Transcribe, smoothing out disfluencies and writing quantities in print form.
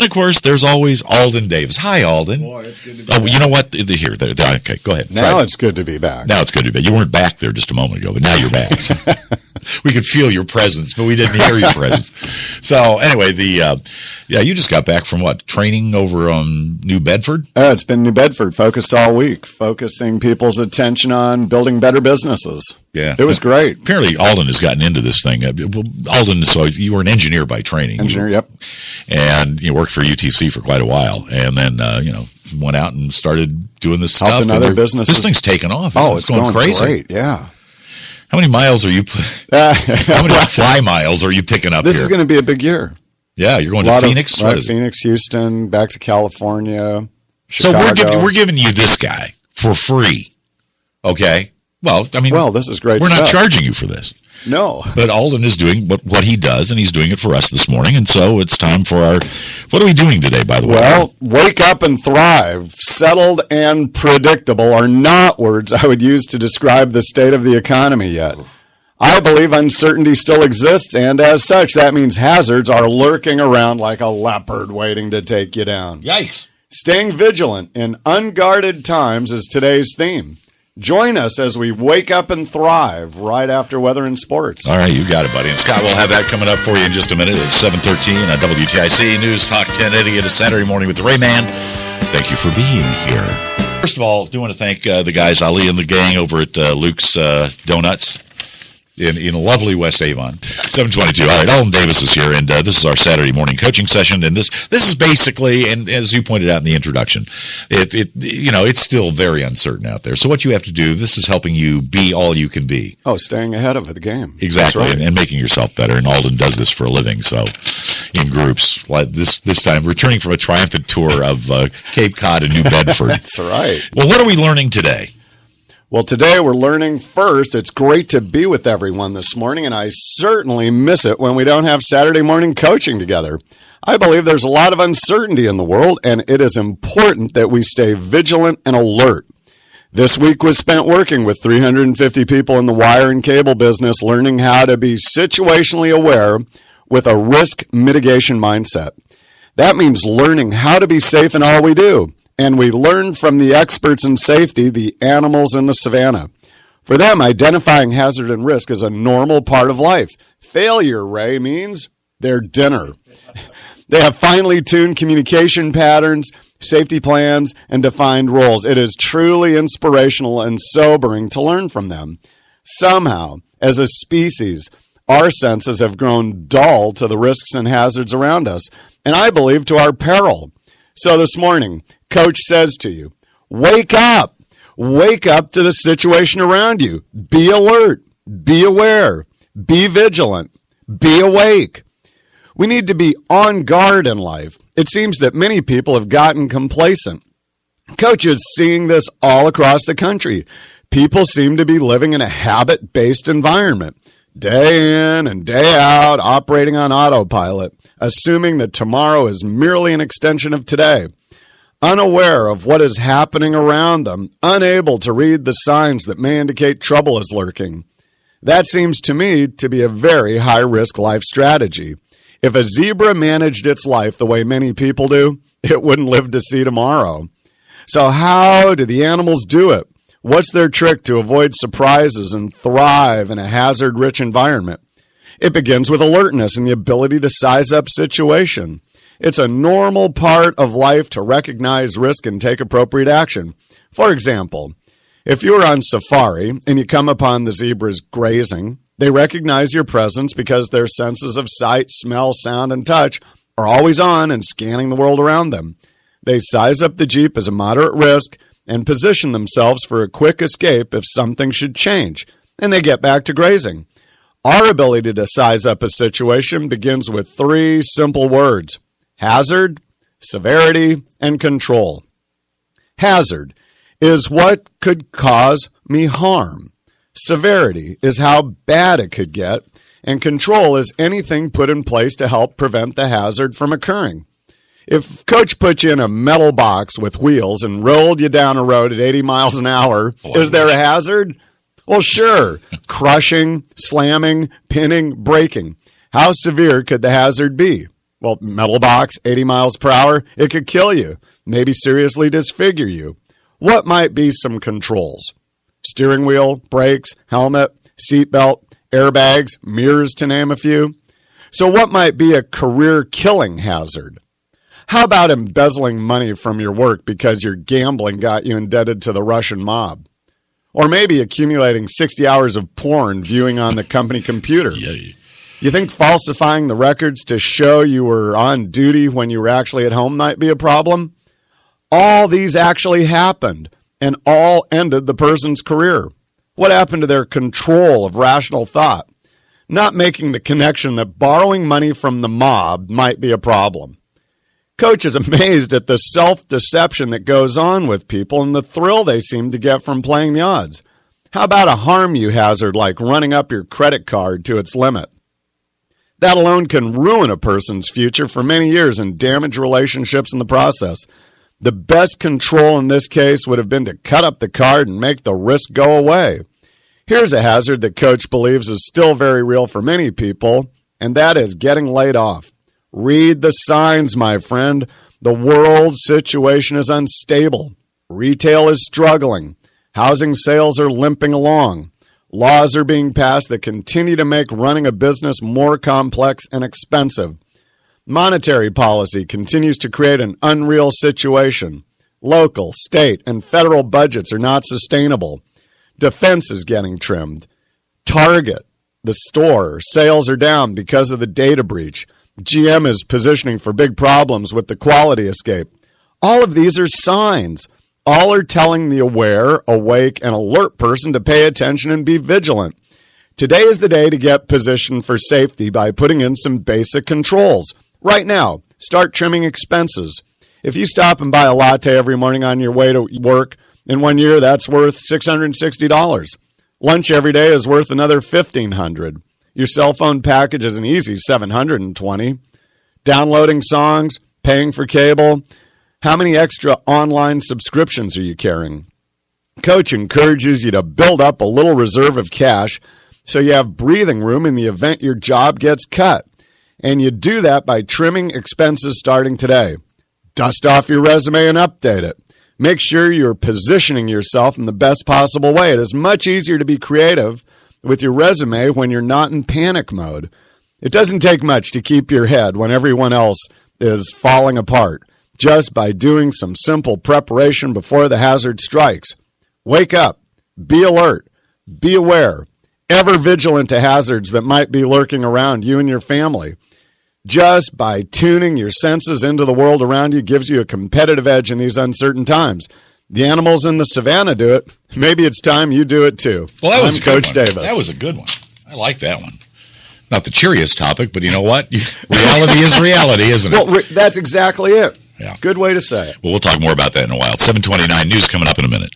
And, of course, there's always Alden Davis. Hi, Alden. Boy, it's good to be back. You know what? Here. Okay, go ahead. Now it's good to be back. Now it's good to be back. You weren't back there just a moment ago, but now you're back. So we could feel your presence, but we didn't hear your presence. So, anyway, you just got back from what? Training over on New Bedford? It's been New Bedford, focused all week, focusing people's attention on building better businesses. Yeah. It was great. Apparently, Alden has gotten into this thing. Alden, so you were an engineer by training. Engineer, yep. And you worked for UTC for quite a while. And then, went out and started doing this stuff. Helping other businesses. This thing's taken off. It's going crazy. Great, yeah. How many miles are you? How many fly miles are you picking up This here? is going to be a big year. Yeah, you're going to Phoenix? Right, Phoenix, Houston, back to California, Chicago. So we're giving you this guy for free. Okay? Well, this is great We're stuff. not charging you for this. No. But Alden is doing what he does, and he's doing it for us this morning. And so it's time for what are we doing today, by the way? Well, wake up and thrive. Settled and predictable are not words I would use to describe the state of the economy yet. I believe uncertainty still exists, and as such, that means hazards are lurking around like a leopard waiting to take you down. Yikes. Staying vigilant in unguarded times is today's theme. Join us as we wake up and thrive right after weather and sports. All right, you got it, buddy. And Scott will have that coming up for you in just a minute. It's 7:13 on WTIC News Talk 1080. It is Saturday morning with the Ray Man. Thank you for being here. First of all, I do want to thank the guys, Ali and the gang over at Luke's Donuts in lovely West Avon. 7:22. All right, Alden Davis is here, and this is our Saturday morning coaching session. And this is basically, and as you pointed out in the introduction, it's still very uncertain out there. So what you have to do, this is helping you be all you can be. Oh, staying ahead of the game. Exactly, That's right. and making yourself better. And Alden does this for a living. So in groups, like this time, returning from a triumphant tour of Cape Cod and New Bedford. That's right. Well, what are we learning today? Well, today we're learning first. It's great to be with everyone this morning, and I certainly miss it when we don't have Saturday morning coaching together. I believe there's a lot of uncertainty in the world, and it is important that we stay vigilant and alert. This week was spent working with 350 people in the wire and cable business, learning how to be situationally aware with a risk mitigation mindset. That means learning how to be safe in all we do. And we learned from the experts in safety, the animals in the savannah. For them, identifying hazard and risk is a normal part of life. Failure, Ray, means their dinner. They have finely tuned communication patterns, safety plans, and defined roles. It is truly inspirational and sobering to learn from them. Somehow, as a species, our senses have grown dull to the risks and hazards around us, and I believe to our peril. So this morning, Coach says to you, wake up. Wake up to the situation around you. Be alert. Be aware. Be vigilant. Be awake. We need to be on guard in life. It seems that many people have gotten complacent. Coach is seeing this all across the country. People seem to be living in a habit-based environment, day in and day out, operating on autopilot, assuming that tomorrow is merely an extension of today. Unaware of what is happening around them, unable to read the signs that may indicate trouble is lurking. That seems to me to be a very high-risk life strategy. If a zebra managed its life the way many people do, it wouldn't live to see tomorrow. So how do the animals do it? What's their trick to avoid surprises and thrive in a hazard-rich environment? It begins with alertness and the ability to size up situation. It's a normal part of life to recognize risk and take appropriate action. For example, if you're on safari and you come upon the zebras grazing, they recognize your presence because their senses of sight, smell, sound, and touch are always on and scanning the world around them. They size up the Jeep as a moderate risk and position themselves for a quick escape if something should change, and they get back to grazing. Our ability to size up a situation begins with 3 simple words: hazard, severity, and control. Hazard is what could cause me harm. Severity is how bad it could get, and control is anything put in place to help prevent the hazard from occurring. If Coach put you in a metal box with wheels and rolled you down a road at 80 miles an hour, is there a hazard? Well, sure. Crushing, slamming, pinning, breaking. How severe could the hazard be? Well, metal box, 80 miles per hour, it could kill you, maybe seriously disfigure you. What might be some controls? Steering wheel, brakes, helmet, seatbelt, airbags, mirrors, to name a few. So what might be a career-killing hazard? How about embezzling money from your work because your gambling got you indebted to the Russian mob? Or maybe accumulating 60 hours of porn viewing on the company computer. Yay. You think falsifying the records to show you were on duty when you were actually at home might be a problem? All these actually happened, and all ended the person's career. What happened to their control of rational thought? Not making the connection that borrowing money from the mob might be a problem. Coach is amazed at the self-deception that goes on with people and the thrill they seem to get from playing the odds. How about a harm you hazard like running up your credit card to its limit? That alone can ruin a person's future for many years and damage relationships in the process. The best control in this case would have been to cut up the card and make the risk go away. Here's a hazard that Coach believes is still very real for many people, and that is getting laid off. Read the signs, my friend. The world situation is unstable. Retail is struggling. Housing sales are limping along. Laws are being passed that continue to make running a business more complex and expensive. Monetary policy continues to create an unreal situation. Local, state, and federal budgets are not sustainable. Defense is getting trimmed. Target, the store, sales are down because of the data breach. GM is positioning for big problems with the quality escape. All of these are signs. All are telling the aware, awake, and alert person to pay attention and be vigilant. Today is the day to get positioned for safety by putting in some basic controls. Right now, start trimming expenses. If you stop and buy a latte every morning on your way to work, in 1 year that's worth $660. Lunch every day is worth another $1,500. Your cell phone package is an easy $720. Downloading songs, paying for cable. How many extra online subscriptions are you carrying? Coach encourages you to build up a little reserve of cash so you have breathing room in the event your job gets cut. And you do that by trimming expenses starting today. Dust off your resume and update it. Make sure you're positioning yourself in the best possible way. It is much easier to be creative with your resume when you're not in panic mode. It doesn't take much to keep your head when everyone else is falling apart, just by doing some simple preparation before the hazard strikes. Wake up, be alert, be aware, ever vigilant to hazards that might be lurking around you and your family. Just by tuning your senses into the world around you gives you a competitive edge in these uncertain times. The animals in the savannah do it. Maybe it's time you do it too. Well, that was Coach Davis. That was a good one. I like that one. Not the cheeriest topic, but you know what? Reality is reality, isn't it? Well, that's exactly it. Yeah. Good way to say it. Well, we'll talk more about that in a while. 7:29 news coming up in a minute.